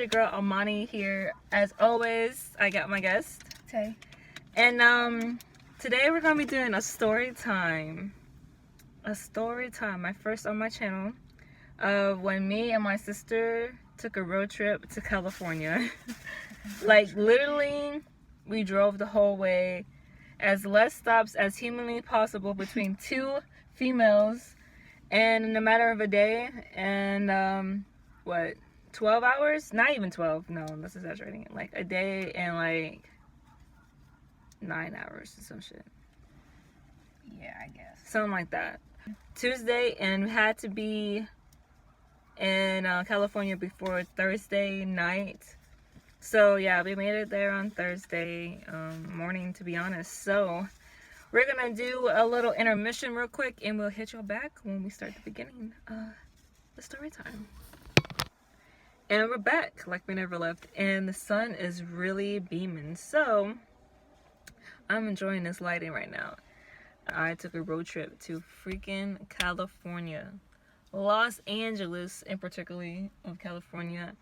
girl Amani here. As always, I got my guest. Tay. And today we're gonna be doing a story time. A story time, my first on my channel, of when me and my sister took a road trip to California. Like literally, we drove the whole way, as less stops as humanly possible between two females, and in a matter of a day. And 12 hours? Not even 12. No, that's exaggerating. Like a day and like 9 hours or some shit. Yeah, I guess. Something like that. Tuesday, and we had to be in California before Thursday night. So yeah, we made it there on Thursday morning, to be honest. So we're gonna do a little intermission real quick, and we'll hit y'all back when we start the beginning the story time. And we're back like we never left, and the sun is really beaming, so I'm enjoying this lighting right now. I took a road trip to freaking California, Los Angeles in particularly of California.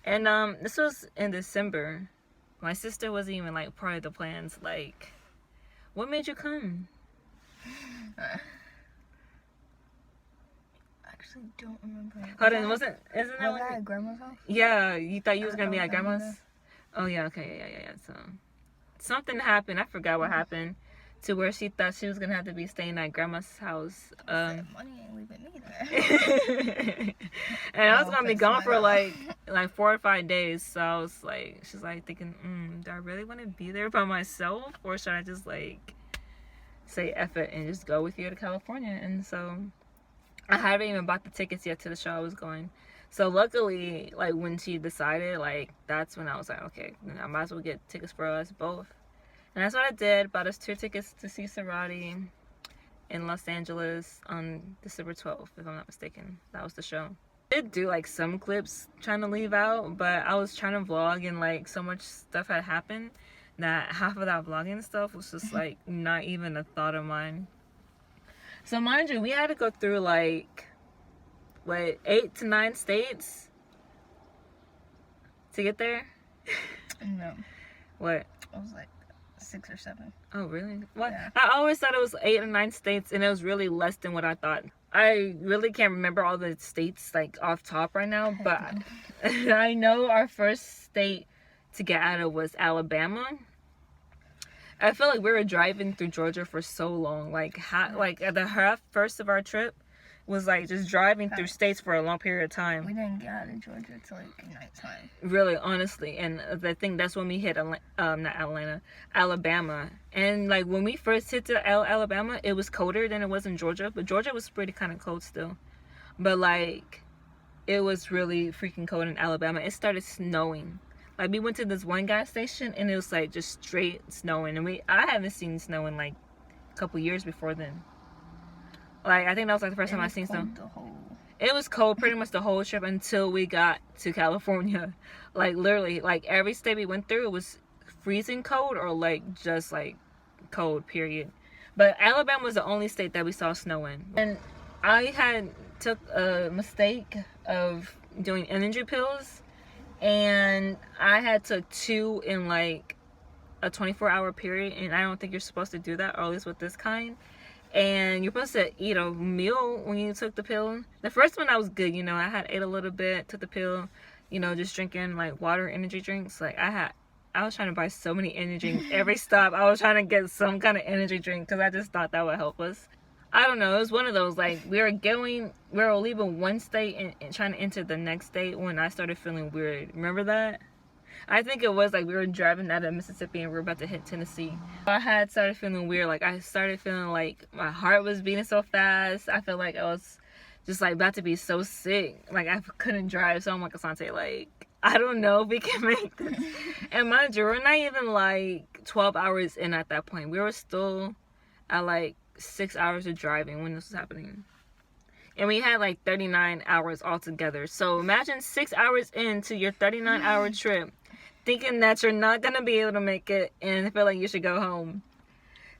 And this was in December. My sister wasn't even like part of the plans. Like, what made you come? Actually, don't remember. Hold on, isn't that Was that at grandma's house? Yeah, you thought you was gonna be at grandma's? grandma's? Oh yeah, okay, yeah. So something happened. I forgot what happened, to where she thought she was gonna have to be staying at grandma's house. Money ain't leaving me there. And I was gonna be gone for like 4 or 5 days. So I was like, she's like thinking, do I really want to be there by myself, or should I just like say F it and just go with you to California? And so I haven't even bought the tickets yet to the show I was going. So luckily, like when she decided, like that's when I was like, okay, I might as well get tickets for us both. And that's what I did. Bought us 2 tickets to see Cerati in Los Angeles on December 12th, if I'm not mistaken. That was the show. I did do like some clips trying to leave out, but I was trying to vlog, and like so much stuff had happened that half of that vlogging stuff was just like not even a thought of mine. So mind you, we had to go through like 8 to 9 states to get there. No. What? It was like 6 or 7. Oh really? What? Yeah. I always thought it was 8 or 9 states, and it was really less than what I thought. I really can't remember all the states like off top right now, but I know our first state to get out of was Alabama. I feel like we were driving through Georgia for so long. Like at the first of our trip was like just driving through states for a long period of time. We didn't get out of Georgia till like nighttime. Really, honestly. And I think that's when we hit Alabama. And like when we first hit to Alabama, it was colder than it was in Georgia, but Georgia was pretty kind of cold still. But like it was really freaking cold in Alabama. It started snowing. Like we went to this one gas station, and it was like just straight snowing, and I haven't seen snow in like a couple years before then. Like I think that was like the first time I seen snow. It was cold pretty much the whole trip until we got to California. Like literally, like every state we went through, it was freezing cold or like just like cold, period. But Alabama was the only state that we saw snow in. And I had took a mistake of doing energy pills, and I had took 2 in like a 24-hour period, and I don't think you're supposed to do that, or at least with this kind. And you're supposed to eat a meal when you took the pill. The first one I was good, you know, I had ate a little bit, took the pill, you know, just drinking like water, energy drinks. Like I was trying to buy so many energy drinks. Every stop I was trying to get some kind of energy drink, because I just thought that would help us. I don't know, it was one of those, like we were leaving one state and trying to enter the next state when I started feeling weird. Remember that? I think it was like we were driving out of Mississippi and we were about to hit Tennessee. I had started feeling weird. Like I started feeling like my heart was beating so fast. I felt like I was just like about to be so sick. Like I couldn't drive. So I'm like, Asante, like I don't know if we can make this. And mind you, we're not even like 12 hours in at that point. We were still at like 6 hours of driving when this was happening. And we had like 39 hours altogether. So imagine 6 hours into your 39-hour trip, thinking that you're not going to be able to make it and feel like you should go home.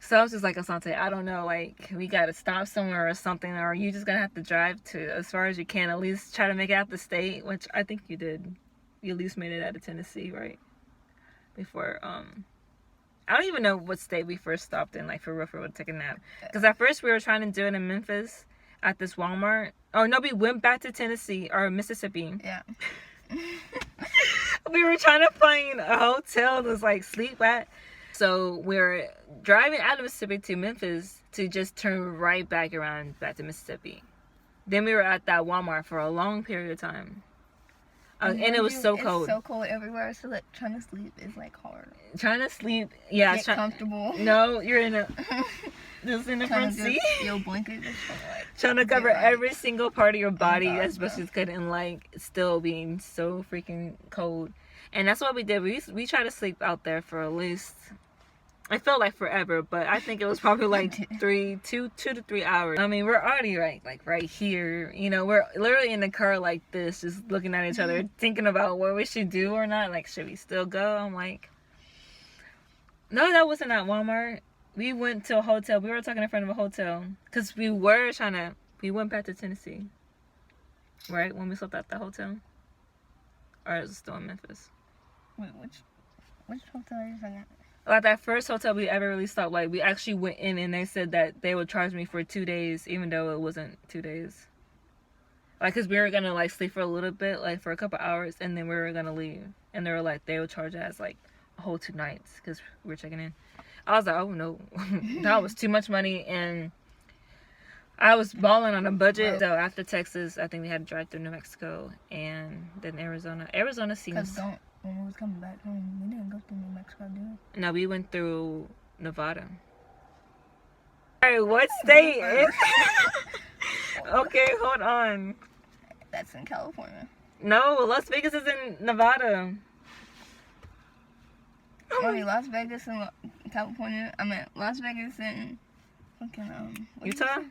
So I was just like, Asante, I don't know, like, we got to stop somewhere or something, or you just going to have to drive to as far as you can, at least try to make it out the state, which I think you did. we at least made it out of Tennessee, right? Before I don't even know what state we first stopped in, like for real, to take a nap. Because at first we were trying to do it in Memphis at this Walmart. Oh no, we went back to Tennessee or Mississippi. Yeah. We were trying to find a hotel to like sleep at. So we were driving out of Mississippi to Memphis to just turn right back around back to Mississippi. Then we were at that Walmart for a long period of time. And it was so cold. It's so cold everywhere. So like trying to sleep is like hard. Trying to sleep, yeah. Get comfortable. No, you're in a just in the front seat. Your blanket. Just trying to cover every single part of your body as God, best as could, and like still being so freaking cold. And that's what we did. We tried to sleep out there for at least. It felt like forever, but I think it was probably like 2 to 3 hours. I mean, we're already right here. You know, we're literally in the car like this, just looking at each other, thinking about what we should do or not. Like, should we still go? I'm like, no, that wasn't at Walmart. We went to a hotel. We were talking in front of a hotel because we went back to Tennessee, right? When we slept at the hotel, or is it still in Memphis? Wait, which hotel are you talking about? Like that first hotel we ever really stopped, like we actually went in and they said that they would charge me for 2 days, even though it wasn't 2 days. Like, cause we were gonna like sleep for a little bit, like for a couple hours, and then we were gonna leave. And they were like, they would charge us like a whole 2 nights, cause we were checking in. I was like, oh no, that was too much money, and I was balling on a budget. So after Texas, I think we had to drive through New Mexico and then Arizona. Arizona seems. When we was coming back home, we didn't go through New Mexico, did we? No, we went through Nevada. Alright, what state is... Okay, hold on. That's in California. No, Las Vegas is in Nevada. I mean, Las Vegas in California. I mean, Las Vegas in fucking Utah?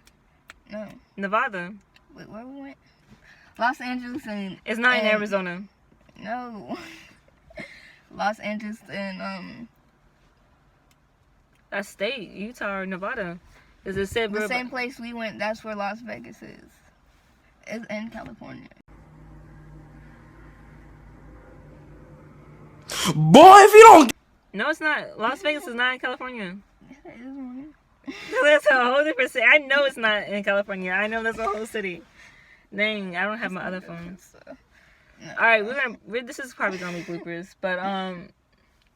No. Nevada. Wait, where we went? Los Angeles and... It's not in Arizona. No. Los Angeles and that state, Utah or Nevada. Is it said the same place we went? That's where Las Vegas is. It's in California. Boy, if you don't. No, it's not. Las Vegas is not in California. Yes, it is one. That's a whole different city. I know it's not in California. I know that's a whole city. Dang, I don't have my other phone. No. All right, this is probably gonna be bloopers, but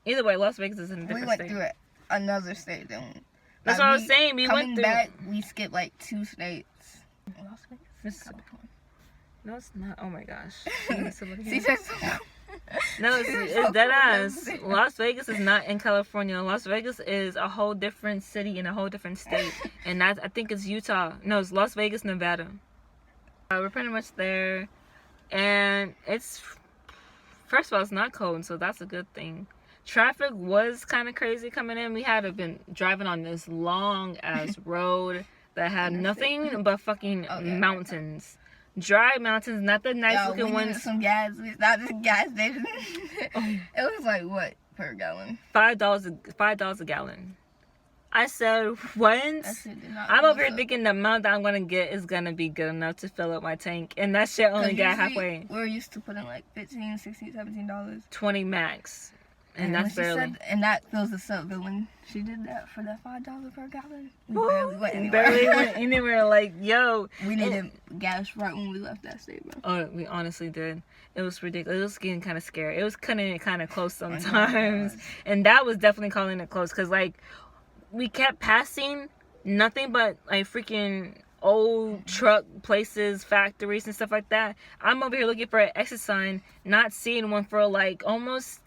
either way, Las Vegas is in a different state. We went through another state, then. That's what I was saying. We went through. Coming back, we skipped like 2 states. Las Vegas, Mississippi. No, it's not. Oh my gosh. No, it's dead ass. Las Vegas is not in California. Las Vegas is a whole different city in a whole different state, and I think it's Utah. No, it's Las Vegas, Nevada. We're pretty much there. And it's, first of all, it's not cold, so that's a good thing. Traffic was kind of crazy coming in. We had been driving on this long ass road that had nothing but fucking mountains. Dry mountains, not the nice looking ones. Some gas. We stopped at the gas station. It was like, what per gallon? $5 a gallon. I said, once I'm over here thinking the amount that I'm going to get is going to be good enough to fill up my tank. And that shit only got halfway. We're used to putting like $15, $16, $17. 20 max. And that's barely. And that fills us up. But when she did that for that $5 per gallon, we barely went anywhere. Barely went anywhere. Like, yo. We needed gas right when we left that state, bro. Oh, we honestly did. It was ridiculous. It was getting kind of scary. It was cutting it kind of close sometimes. And that was definitely calling it close. Because, like, we kept passing nothing but like freaking old truck places, factories and stuff like that. I'm over here looking for an exit sign, not seeing one for like almost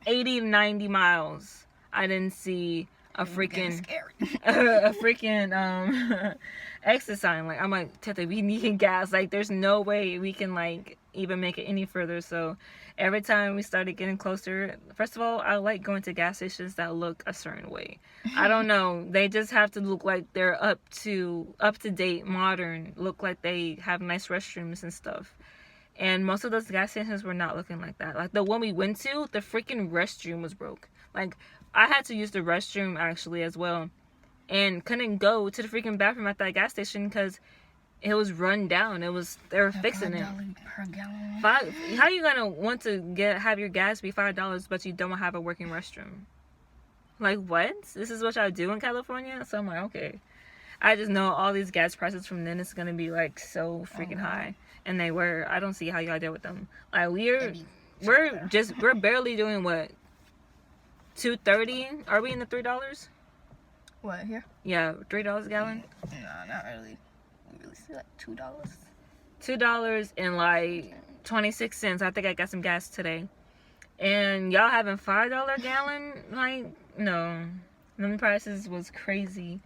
80 to 90 miles. I didn't see a freaking exit sign. Like, I'm like, Tete, we need gas. Like, there's no way we can like even make it any further. So every time we started getting closer, first of all, I like going to gas stations that look a certain way. I don't know. They just have to look like they're up to date, modern, look like they have nice restrooms and stuff. And most of those gas stations were not looking like that. Like the one we went to, the freaking restroom was broke. Like I had to use the restroom actually as well. And couldn't go to the freaking bathroom at that gas station because It was run down. They were fixing it. $5 per gallon. How you gonna want to have your gas be $5, but you don't have a working restroom? Like, what? This is what y'all do in California? So I'm like, okay. I just know all these gas prices from then is gonna be like so freaking high, and they were. I don't see how y'all deal with them. Like we're barely doing what, $2.30? Are we in the $3? What, here? Yeah, $3 a gallon. No, not really. We really see like $2. $2 and like 26 cents. I think I got some gas today. And y'all having $5 a gallon? Like, no. Them prices was crazy.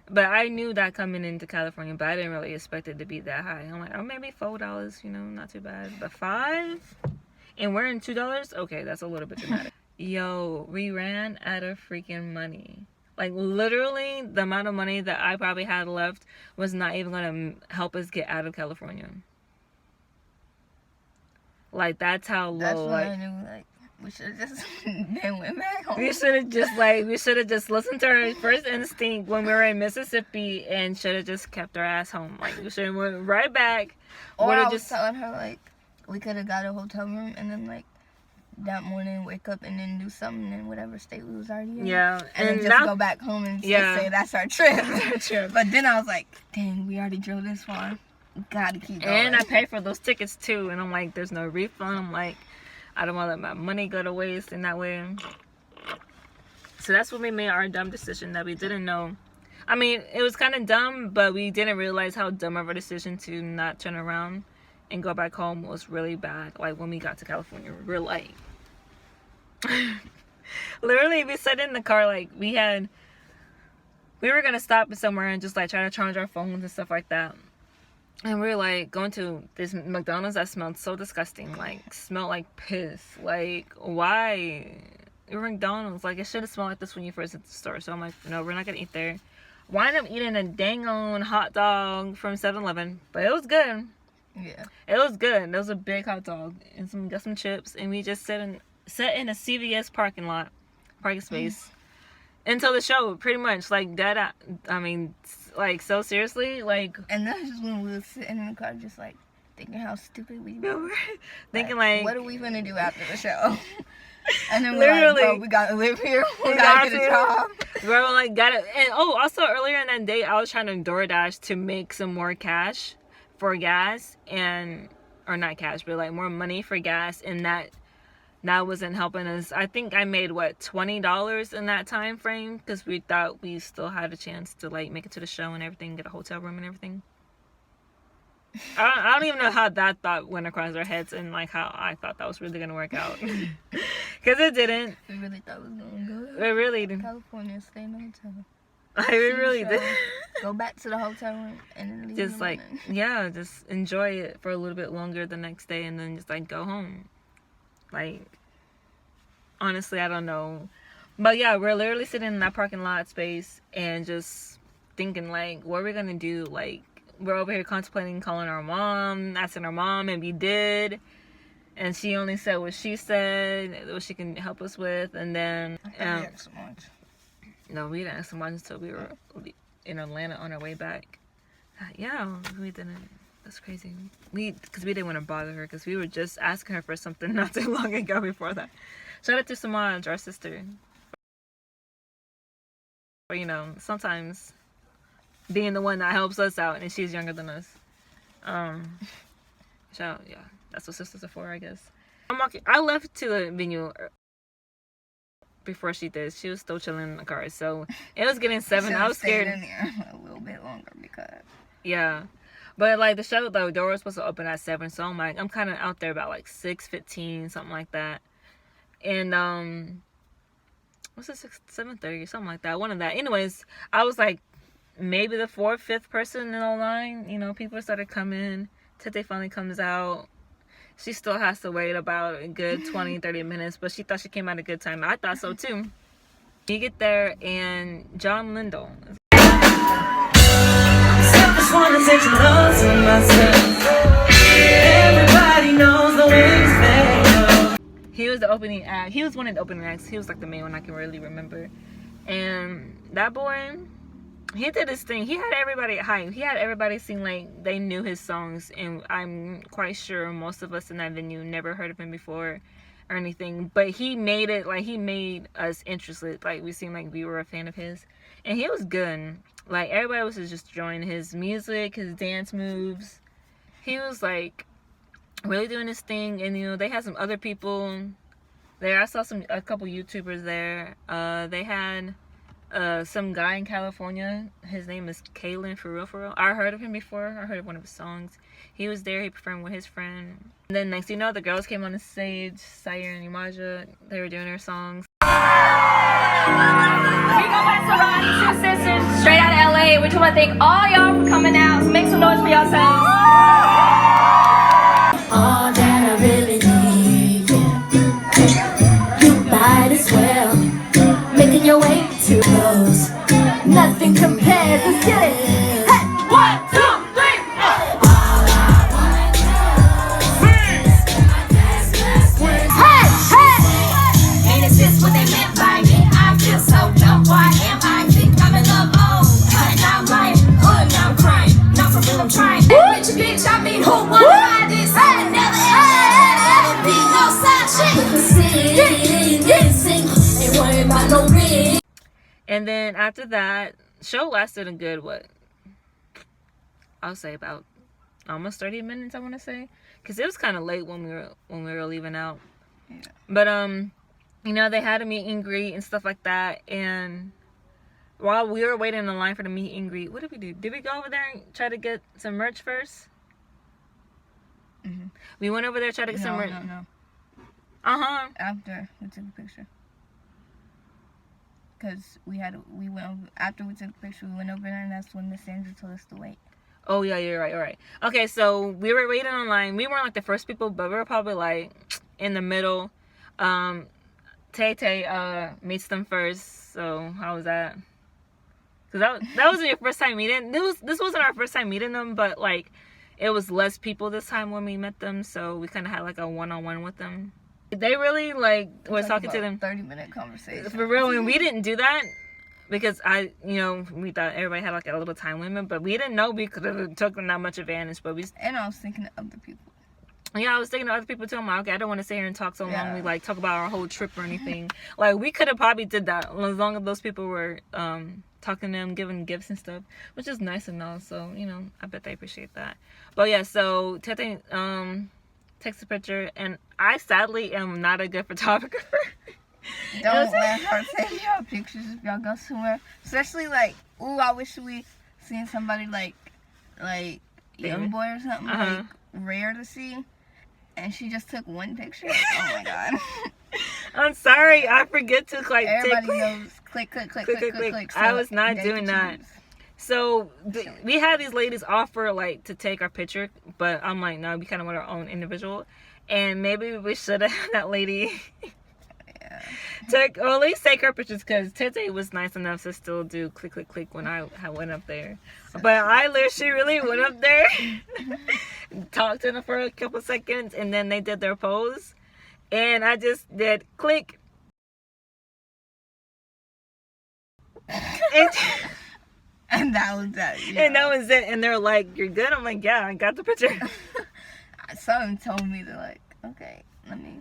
But I knew that coming into California, but I didn't really expect it to be that high. I'm like, oh, maybe $4, you know, not too bad. But $5? And we're in $2? Okay, that's a little bit dramatic. Yo, we ran out of freaking money. Like, literally, the amount of money that I probably had left was not even going to help us get out of California. Like, that's how low. That's when I knew, like, we should have just then went back home. We should have just listened to our first instinct when we were in Mississippi and should have just kept our ass home. Like, we should have went right back. Or I was telling her, like, we could have got a hotel room and then, like, that morning wake up and then do something in whatever state we was already in. Yeah. And then just go back home and just say that's our trip. But then I was like, dang, we already drove this far. Gotta keep going. And I paid for those tickets too. And I'm like, there's no refund. I'm like, I don't want to let my money go to waste in that way. So that's when we made our dumb decision that we didn't know. I mean, it was kind of dumb, but we didn't realize how dumb of a decision to not turn around and go back home was really bad. Like, when we got to California, we were like, literally, we sat in the car, like, we were gonna stop somewhere and just, like, try to charge our phones and stuff like that. And we were, like, going to this McDonald's that smelled so disgusting. Like, smelled like piss. Like, why? It was McDonald's. Like, it should have smelled like this when you first hit the store. So I'm like, no, we're not gonna eat there. Wind up eating a dang on hot dog from 7-Eleven. But it was good. Yeah. It was good. There was a big hot dog and got some chips. And we just sat in a CVS parking space. Until the show, pretty much. Like, that, I mean, like, so seriously, like... And that's just when we were sitting in the car just, like, thinking how stupid we were. Thinking, like... What are we gonna do after the show? And then we're like, bro, we gotta live here. We gotta get a job. Bro, like, gotta... And, oh, also, earlier in that day, I was trying to DoorDash to make some more cash for gas. And... Or not cash, but, like, more money for gas. And that wasn't helping us. I think I made, what, $20 in that time frame, because we thought we still had a chance to, like, make it to the show and everything, get a hotel room and everything. I don't even know how that thought went across our heads and, like, how I thought that was really going to work out. Because it didn't. We really thought it was going to go. We really didn't. California, stay in the hotel. We really did. Go back to the hotel room and then leave. Just, like, yeah, just enjoy it for a little bit longer the next day and then just, like, go home. Like, honestly, I don't know. But yeah, we're literally sitting in that parking lot space and just thinking, like, what are we gonna do? Like, we're over here contemplating calling our mom, asking our mom, and we did. And she only said what she said, what she can help us with. And then, no, we didn't ask so much until we were in Atlanta on our way back. Yeah, we didn't. That's crazy. Because we didn't want to bother her, because we were just asking her for something not too long ago before that. Shout out to Samaj, our sister. But, you know, sometimes being the one that helps us out, and she's younger than us. Yeah, that's what sisters are for, I guess. I left to the venue before she did. She was still chilling in the car, so it was getting 7. I was scared. In there a little bit longer because. Yeah. But, like, the show, the door was supposed to open at 7, so I'm like, I'm kind of out there about, like, 6:15, something like that. And, what's it, 7:30, something like that, one of that. Anyways, I was, like, maybe the 4th, 5th person in the line. You know, people started coming. Tete finally comes out. She still has to wait about a good 20, 30 minutes, but she thought she came at a good time. I thought so, too. You get there, and John Lindell. Wanna take some love to myself. Everybody knows the ways. He was the opening act. He was one of the opening acts. He was like the main one I can really remember. And that boy, he did his thing. He had everybody hype. He had everybody sing like they knew his songs, and I'm quite sure most of us in that venue never heard of him before or anything. But he made it like he made us interested. Like we seemed like we were a fan of his, and he was good. Like everybody was just enjoying his music, his dance moves. He was like really doing his thing, and you know they had some other people there. I saw a couple YouTubers there. They had some guy in California. His name is Kalen, for real. I heard of him before. I heard of one of his songs. He was there. He performed with his friend. And then next thing you know, the girls came on the stage. Sayer and Imaja. They were doing their songs. We go back to Ronnie, two sisters, straight out of LA. We just want to thank all y'all for coming out. So make some noise for yourselves. All that I really need, yeah. You might as well making your way to those. Nothing compares. Let's get it. Hey, 1, 2, 3. All I wanna do is hey, hey. And is this what they meant by me? I feel so dumb. Why am I think I'm in love? Oh, now I'm lying. Oh, now I'm crying. Not for real, I'm trying. That rich bitch, I mean, who wanna buy this? I never ever be no side chick. Sing, ain't worried about no ring. And then after that, show lasted a good, what? I'll say about almost 30 minutes, I want to say. Because it was kind of late when we were leaving out. Yeah. But, you know, they had a meet and greet and stuff like that. And while we were waiting in line for the meet and greet, what did we do? Did we go over there and try to get some merch first? Mm-hmm. We went over there to try to get some merch. No. Uh-huh. After we took the picture. Because after we took the picture, we went over there, and that's when Miss Sandra told us to wait. Oh, yeah, you're right, all right. Okay, so we were waiting online. We weren't like the first people, but we were probably like in the middle. Tay meets them first, so how was that? Because that wasn't your first time meeting. This wasn't our first time meeting them, but like it was less people this time when we met them, so we kind of had like a one-on-one with them. They really like was talking to them. 30-minute conversation. For real, and we didn't do that because we thought everybody had like a little time limit, but we didn't know we could have taken that much advantage. But And I was thinking of other people. Yeah, I was thinking of other people too. I'm like, okay, I don't want to sit here and talk so long. Yeah. We like talk about our whole trip or anything. Like we could have probably did that as long as those people were talking to them, giving gifts and stuff, which is nice and all. So I bet they appreciate that. But yeah, so Tete takes a picture, and I sadly am not a good photographer. Don't let her take y'all pictures if y'all go somewhere. Especially like, ooh, I wish we seen somebody like Young Boy or something like rare to see. And she just took one picture. Oh my god. I'm sorry, I forget to like Everybody take knows click. So I was not they doing could that. choose. So we had these ladies offer like to take our picture, but I'm like, no, we kind of want our own individual, and maybe we should have had that lady at least take her pictures, because Tete was nice enough to still do click when I went up there. But she really went up there, talked to them for a couple seconds, and then they did their pose, and I just did click. And that was that. And that was it. And they're like, "You're good?" I'm like, "Yeah, I got the picture." Someone told me to like, okay, I don't know.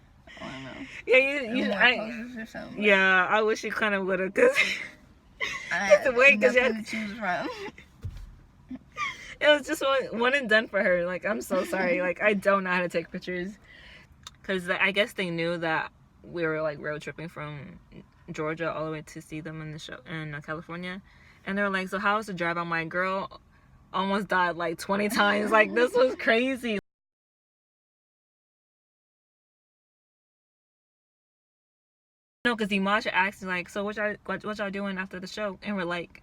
Yeah, I wish you kind of would have, because I had to nothing to choose from. it was just one and done for her. Like, I'm so sorry. Like, I don't know how to take pictures, because I guess they knew that we were like road tripping from Georgia all the way to see them in the show in California. And they're like, "So how was the drive?" I'm like, "Girl, almost died like 20 times. Like, this was crazy." No, because Imaja asked like, "So what y'all doing after the show?" And we're like,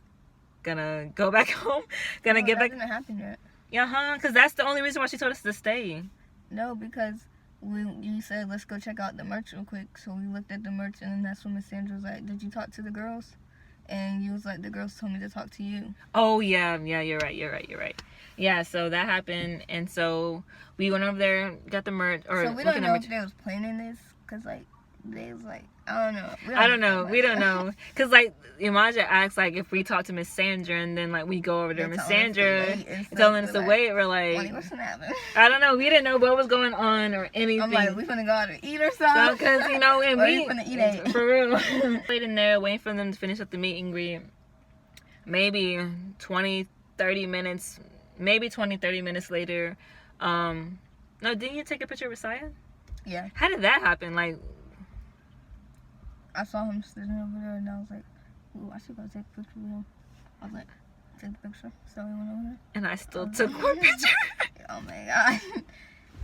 "Gonna go back home. Gonna get back." That didn't happen yet. Yeah, because that's the only reason why she told us to stay. No, because you said let's go check out the merch real quick. So we looked at the merch, and then that's when Miss Sandra was like, "Did you talk to the girls?" And you was like, "The girls told me to talk to you." Oh yeah, you're right. Yeah, so that happened, and so we went over there, got the merch. So we don't know if they was planning this, cause like they was like, I don't know. I don't know. We don't know. Because, like, Imaja asks, like, if we talk to Miss Sandra and then, like, we go over to Miss Sandra telling us to wait. We're like, what's happening? I don't know. We didn't know what was going on or anything. I'm like, we finna go out and eat or something? Because, you know, and we finna eat it. For real. Waiting there, waiting for them to finish up the meet and greet. Maybe 20, 30 minutes. Maybe 20, 30 minutes later. No, didn't you take a picture of Messiah? Yeah. How did that happen? Like, I saw him sitting over there and I was like, ooh, I should go take a picture with him. I was like, take a picture. So we went over there. and I still took one picture. Oh my god.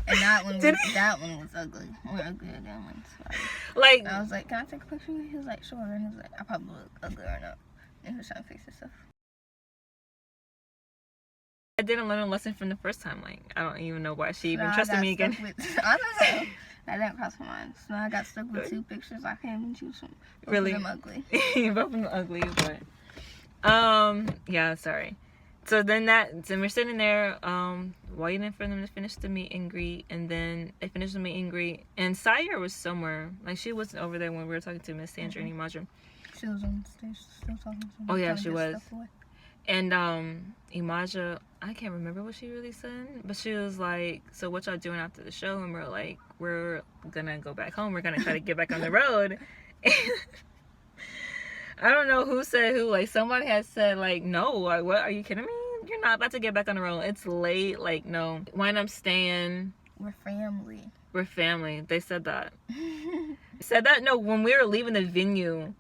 And that one was ugly. We're ugly at that one. Sorry. Like, And I was like, can I take a picture? He was like, sure. And he was like, I probably look ugly or not. And he was trying to fix himself. I didn't learn a lesson from the first time. Like, I don't even know why she even So I trusted got me again. stuck with- I don't know. That didn't cross my mind. So I got stuck with 2 pictures. I can't even choose one. Both Really? of them ugly. Both of them ugly, but yeah, sorry. So then we're sitting there, waiting for them to finish the meet and greet, and then they finished the meet and greet, and Sire was somewhere. Like, she wasn't over there when we were talking to Miss Sandra and Imaja. She was on stage still talking to me. Oh, yeah, trying to she get was. stuff away. And Imaja, I can't remember what she really said, but she was like, so what y'all doing after the show? And we're like, we're gonna go back home. We're gonna try to get back on the road. I don't know who said who. Like, somebody had said, like, no, like, what, are you kidding me? You're not about to get back on the road. It's late. Like, no. Wind up staying. We're family. We're family. They said that. Said that? No, when we were leaving the venue,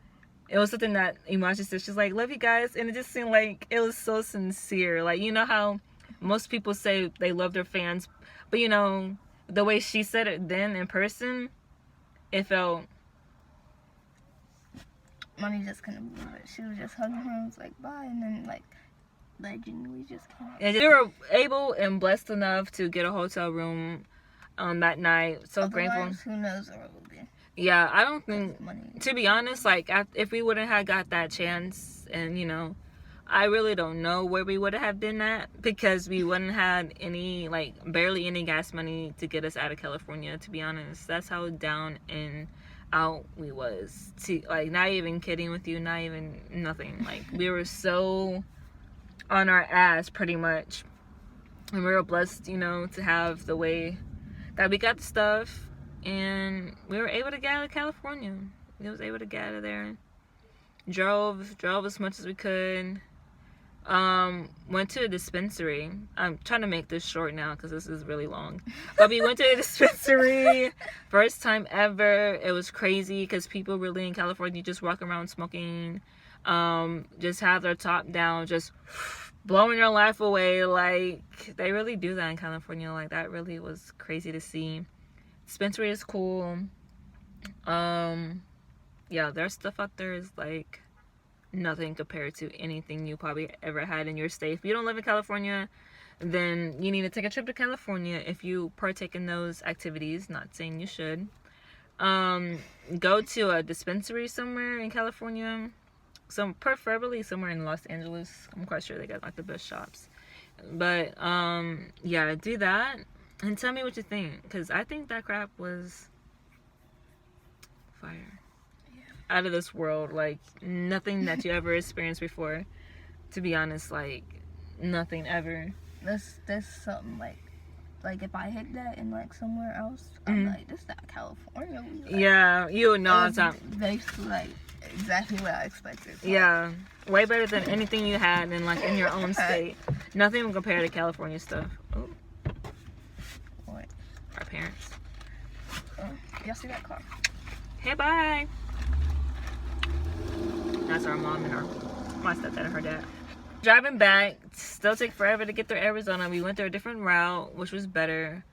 it was something that Imaja said. She's like, love you guys. And it just seemed like it was so sincere. Like, you know how most people say they love their fans, but, you know, the way she said it then in person, it felt... Money just couldn't believe it. She was just hugging her and was like, bye. And then, like genuinely just came out. And we were able and blessed enough to get a hotel room that night. So grateful. Otherwise, who knows where we'll be. Yeah, I don't think... Money. To be honest, like, if we wouldn't have got that chance, and, you know, I really don't know where we would have been at, because we wouldn't have any, like, barely any gas money to get us out of California, to be honest. That's how down and out we was. Like, not even kidding with you, not even nothing. Like, we were so on our ass, pretty much. And we were blessed, you know, to have the way that we got the stuff. And we were able to get out of California. We was able to get out of there. Drove as much as we could. Went to a dispensary. I'm trying to make this short now because this is really long. But we went to a dispensary. First time ever. It was crazy because people really in California just walk around smoking. Just have their top down, just blowing your life away. Like, they really do that in California. Like, that really was crazy to see. Dispensary is cool. Yeah, their stuff out there is like nothing compared to anything you probably ever had in your state. If you don't live in California, then you need to take a trip to California if you partake in those activities. Not saying you should. Go to a dispensary somewhere in California. Preferably somewhere in Los Angeles. I'm quite sure they got like the best shops. But yeah, do that. And tell me what you think, because I think that crap was fire. Yeah. Out of this world. Like, nothing that you ever experienced before. To be honest, like, nothing ever. That's something like if I hit that in like somewhere else, I'm like, this is not California. Like, yeah, you would know on top. Basically, like, exactly what I expected. So. Yeah, way better than anything you had in like in your own state. Nothing compared to California stuff. Oh. What? Our parents. Y'all see that car? Hey, bye. That's our mom and my stepdad and her dad. Driving back, still take forever to get through Arizona. We went through a different route, which was better.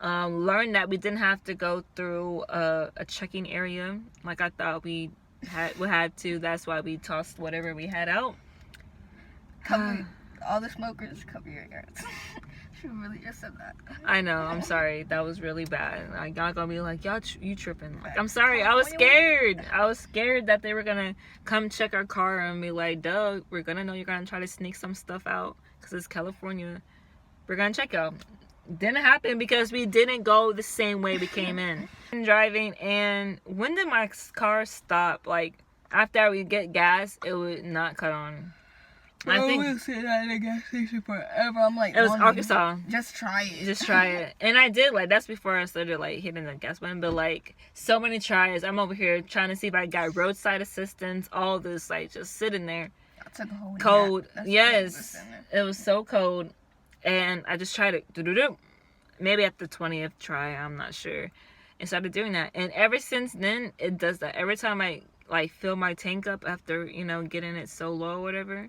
Learned that we didn't have to go through a checking area like I thought we had to. That's why we tossed whatever we had out. Cover all the smokers, cover your ears. She really just said that. I know. I'm sorry. That was really bad. Like, y'all gonna be like, y'all, you tripping? Like, I'm sorry. I was scared. I was scared that they were gonna come check our car and be like, Doug, we're gonna know you're gonna try to sneak some stuff out because it's California. We're gonna check y'all. didn't happen because we didn't go the same way we came in. Driving, and when did my car stop? Like, after we get gas, it would not cut on. I think we sit at the gas station forever. I'm like, it was Mommy, Arkansas. Just try it. Just try it. And I did, like, that's before I started, like, hitting the gas button. But, like, so many tries. I'm over here trying to see if I got roadside assistance, all this, like, just sitting there. I took a whole Cold. nap. That's Yes. what I was It was so cold. And I just tried it. Maybe at the 20th try, I'm not sure. And started doing that. And ever since then, it does that. Every time I, like, fill my tank up after, you know, getting it so low or whatever,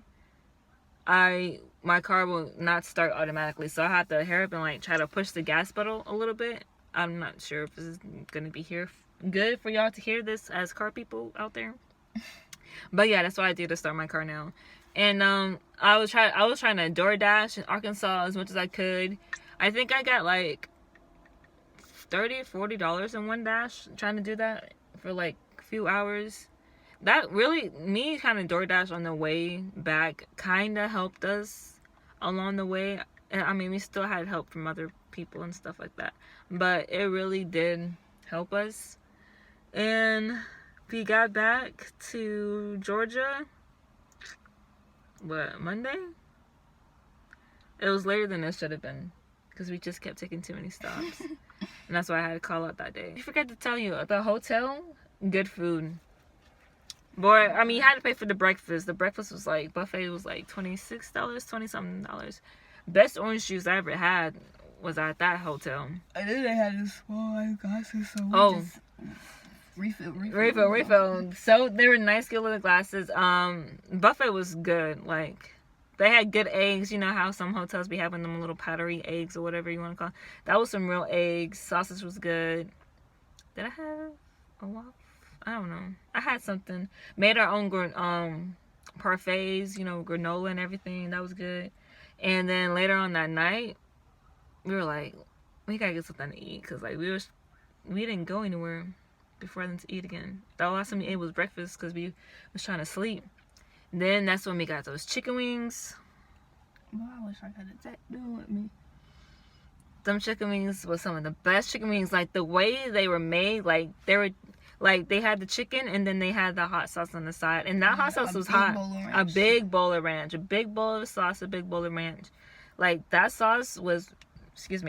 my car will not start automatically. So I have to hurry up and, like, try to push the gas pedal a little bit. I'm not sure if this is going to be good for y'all to hear this as car people out there. But yeah, that's what I do to start my car now. And I was trying to DoorDash in Arkansas as much as I could. I think I got like $30-$40 in one dash trying to do that for like a few hours. That really, me kind of DoorDash on the way back kind of helped us along the way. And I mean, we still had help from other people and stuff like that, but it really did help us. And we got back to Georgia, what, Monday? It was later than it should have been because we just kept taking too many stops. And that's why I had to call out that day. I forgot to tell you, the hotel, good food. Boy, I mean, you had to pay for the breakfast. The breakfast was like, buffet was like $26, $20-something. Best orange juice I ever had was at that hotel. And then they had this small glasses, so we just refill. So they were nice, good little glasses. Buffet was good. Like, they had good eggs. You know how some hotels be having them little powdery eggs or whatever you want to call it. That was some real eggs. Sausage was good. Did I have a waffle? I don't know. I had something. Made our own parfaits, you know, granola and everything. That was good. And then later on that night, we were like, we gotta get something to eat, because like we didn't go anywhere before then to eat again. The last time we ate was breakfast because we was trying to sleep. Then that's when we got those chicken wings. Well, I wish I could have doing with me. Them chicken wings was some of the best chicken wings. Like, the way they were made, like they had the chicken and then they had the hot sauce on the side, and that hot sauce was hot. A big bowl of ranch, a big bowl of sauce, a big bowl of ranch. Like, that sauce was,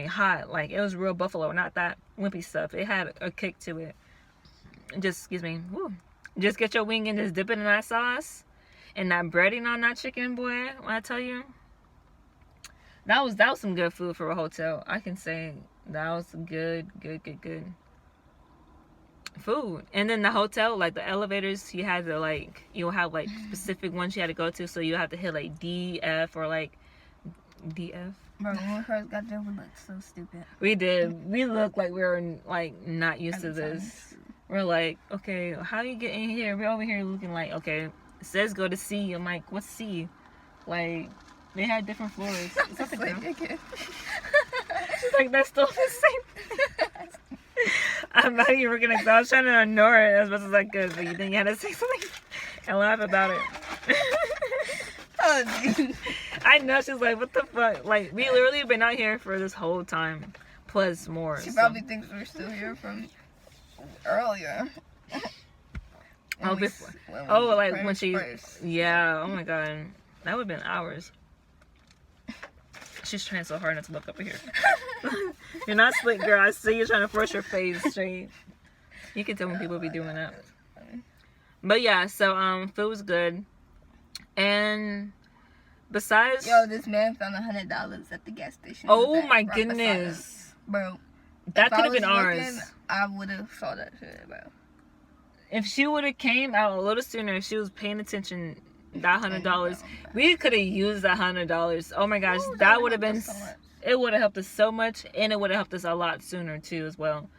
hot. Like, it was real buffalo, not that wimpy stuff. It had a kick to it. Just get your wing and just dip it in that sauce, and that breading on that chicken, boy. When I tell you, that was some good food for a hotel. I can say that was good food. And then the hotel, like the elevators, you had to like, you'll have like specific ones you had to go to, so you have to hit like D, F, or like DF. Bro, when we first got there, we looked so stupid. We did. We looked like we were like not used to this. We're like, okay, how you get in here? We're over here looking like, okay, it says go to C. I'm like, what's C? Like, they had different floors. Is that the girl? She's like, that's still the same. I'm not even gonna, I was trying to ignore it as much as I could, but you think you had to say something and laugh about it. Oh, dude. I know, she's like, what the fuck? Like, we literally been out here for this whole time, plus more. She probably thinks we're still here from earlier. When she, yeah, oh my god, that would have been hours. She's trying so hard not to look over here. You're not slick, girl. I see you trying to force your face straight. You can tell when people be doing that. But yeah, so food was good. And besides, yo, this man found $100 at the gas station. Oh my goodness, bro! That could have been ours. Looking, I would have saw that shit, bro. If she would have came out a little sooner, if she was paying attention, that $100, we could have used that $100. Oh my gosh, that would have been. So it would have helped us so much, and it would have helped us a lot sooner too, as well.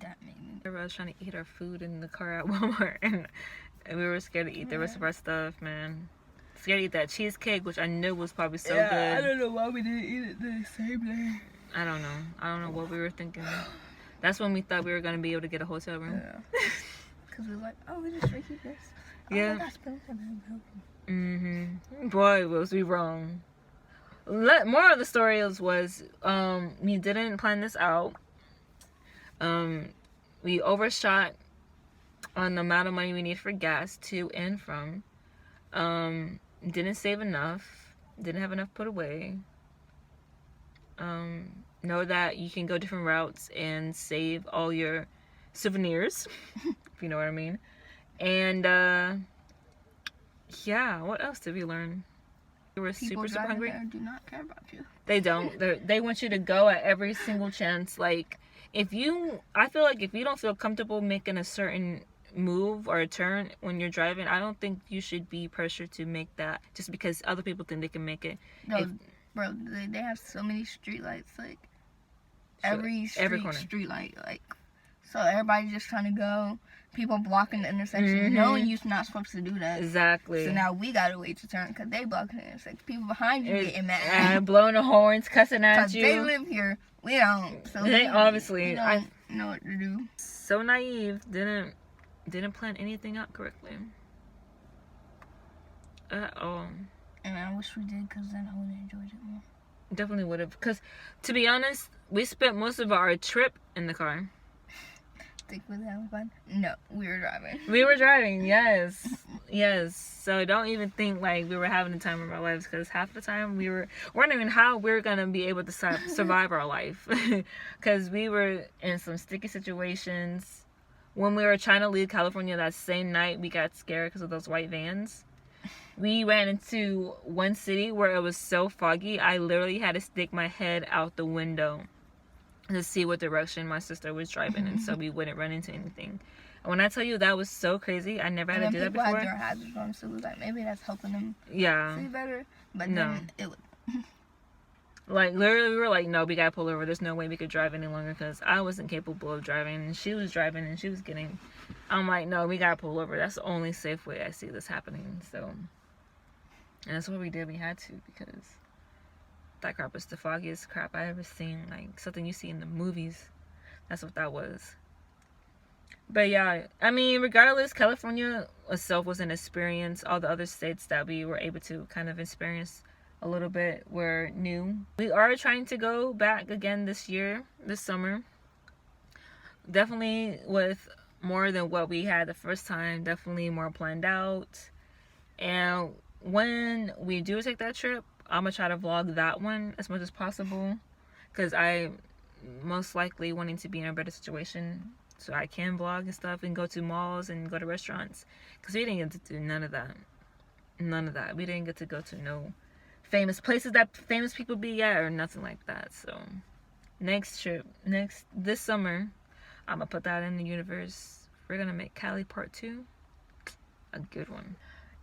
That made me. I was trying to eat our food in the car at Walmart, and we were scared to eat the rest of our stuff, man. Scared to eat that cheesecake, which I knew was probably so good. I don't know why we didn't eat it the same day. I don't know what we were thinking. That's when we thought we were gonna be able to get a hotel room. Yeah. Cause we were like, oh, we just keep this. Yeah. Oh my gosh, Boy, was we wrong. more of the story was we didn't plan this out. We overshot on the amount of money we need for gas to and from. Didn't save enough. Didn't have enough put away. Know that you can go different routes and save all your souvenirs, if you know what I mean. And yeah, what else did we learn? We were People super hungry. there do not care about you. They don't. They want you to go at every single chance. Like, I feel like if you don't feel comfortable making a certain move or a turn when you're driving, I don't think you should be pressured to make that just because other people think they can make it. No, bro, they have so many street lights, like every corner. street light, like, so everybody's just trying to go. People blocking the intersection, knowing you're not supposed to do that. Exactly. So now we gotta wait to turn because they blocking the intersection. People behind you getting mad. Blowing the horns, cussing at Because you. they live here, we don't. So They obviously we don't know what to do. So naive. Didn't plan anything out correctly. At all. And I wish we did because then I would have enjoyed it more. Definitely would have. Because, to be honest, we spent most of our trip in the car. Think we were having fun? No, we were driving. We were driving, yes. Yes. So don't even think like we were having the time of our lives, because half the time we were wondering how we were going to be able to survive our life. Because we were in some sticky situations. When we were trying to leave California that same night, we got scared because of those white vans. We ran into one city where it was so foggy, I literally had to stick my head out the window to see what direction my sister was driving in, so we wouldn't run into anything. And when I tell you that was so crazy, I never had to do that before. People had their hazards on, so it was like maybe that's helping them see better. But No. then it was. Like, literally, we were like, no, we gotta pull over. There's no way we could drive any longer because I wasn't capable of driving. And she was driving and she was getting. I'm like, no, we gotta pull over. That's the only safe way I see this happening. So, and that's what we did. We had to, because that crap was the foggiest crap I ever seen. Like, something you see in the movies. That's what that was. But yeah, I mean, regardless, California itself was an experience. All the other states that we were able to kind of experience a little bit were new. We are trying to go back again this summer. Definitely with more than what we had the first time. Definitely more planned out. And when we do take that trip, I'm gonna try to vlog that one as much as possible, because I most likely wanting to be in a better situation so I can vlog and stuff and go to malls and go to restaurants, because we didn't get to do none of that. We didn't get to go to no famous places that famous people be at or nothing like that. So this summer, I'm gonna put that in the universe. We're gonna make Cali Part 2 a good one.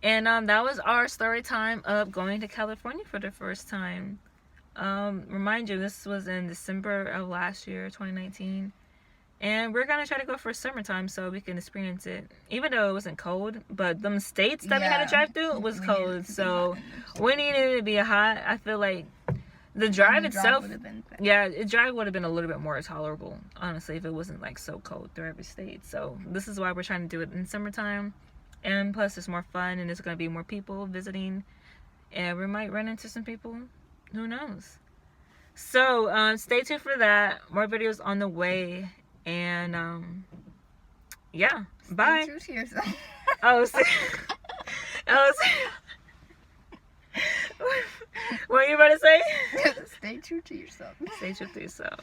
And that was our story time of going to California for the first time. Remind you, this was in December of last year, 2019. And we're gonna try to go for summertime so we can experience it. Even though it wasn't cold, but them states that we had to drive through was cold. So we needed it to be hot. I feel like the drive itself, the drive would have been a little bit more tolerable, honestly, if it wasn't like so cold through every state. So this is why we're trying to do it in summertime. And plus it's more fun and there's gonna be more people visiting. And we might run into some people. Who knows? So stay tuned for that. More videos on the way. And yeah, bye. Stay true to yourself. What are you about to say? Stay true to yourself. Stay true to yourself.